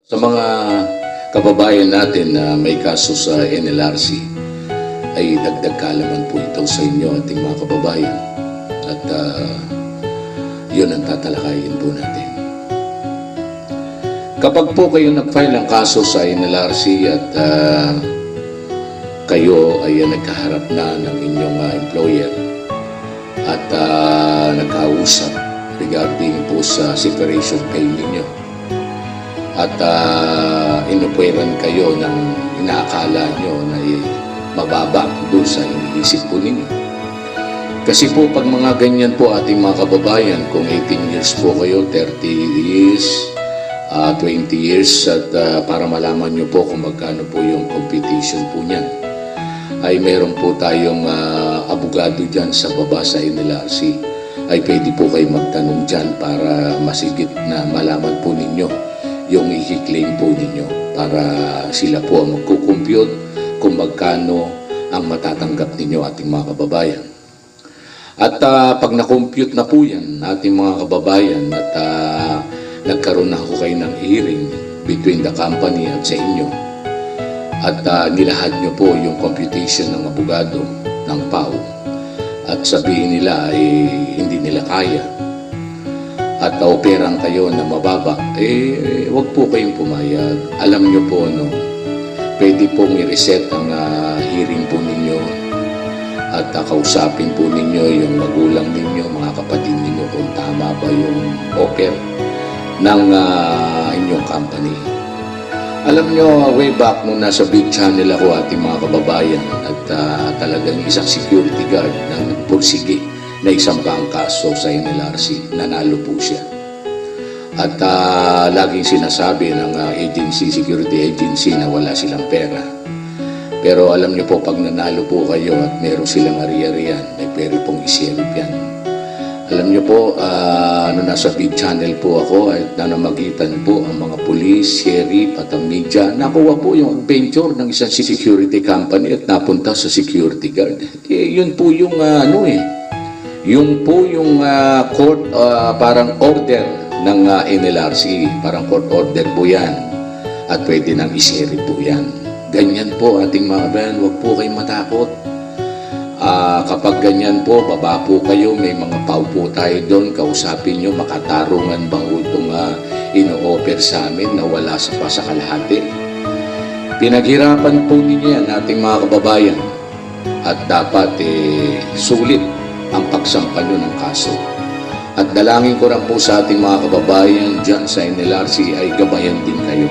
Sa mga kababayan natin na may kaso sa NLRC, ay dagdag kaalaman po ito sa inyo ating mga kababayan. At yun ang tatalakayin po natin. Kapag po kayo nag-file ng kaso sa NLRC at kayo ay nagkaharap na ng inyong employer at nagkausap regarding po sa separation pay ninyo, at inupweran kayo ng inaakala nyo na mababa doon sa iniisip po ninyo. Kasi po pag mga ganyan po ating mga kababayan, kung 18 years po kayo, 30 years, 20 years, at para malaman nyo po kung magkano po yung competition po niyan, ay meron po tayong abogado dyan sa baba sa NLRC. Ay pwede po kayo magtanong dyan para masigit na malaman po ninyo yung i-claim po ninyo, para sila po ang magkukompute kung magkano ang matatanggap ninyo ating mga kababayan. At pag na-compute na po yan ating mga kababayan at nagkaroon na ako kayo ng hearing between the company at sa inyo, at nilahad nyo po yung computation ng abogado ng PAO, at sabihin nila ay hindi nila kaya at operang kayo na mababa, wag po kayong pumayag. Alam nyo po, no, pwede pong i-reset ang hearing po ninyo at kausapin po ninyo yung magulang ninyo, mga kapatid ninyo, kung tama ba yung offer ng inyong company. Alam nyo, way back nung nasa big channel ako ating mga kababayan, at talagang isang security guard ng pursige na isang kaso sa NLRC, nanalo po siya. At laging sinasabi ng security agency na wala silang pera. Pero alam niyo po, pag nanalo po kayo at meron silang ari-arian, ay pwede pong i-sheriff yan. Alam niyo po, nasa big channel po ako at nanamagitan po ang mga police, sheriff at ang media. Nakuha po yung adventure ng isang security company at napunta sa security guard. Yun po yung yun po yung court, parang order ng NLRC, parang court order po yan, at pwede nang i-sheriff po yan. Ganyan po ating mga kabayan, huwag po kayong matakot. Kapag ganyan po, baba po kayo, may mga pau po tayo doon, kausapin nyo, makatarungan bang itong ino-offer sa amin na wala pa sa kalahati. Pinaghirapan po ninyo yan ating mga kababayan, at dapat sulit ang pagsampa nyo ng kaso. At dalangin ko rin po sa ating mga kababayan dyan sa NLRC ay gabayan din kayo.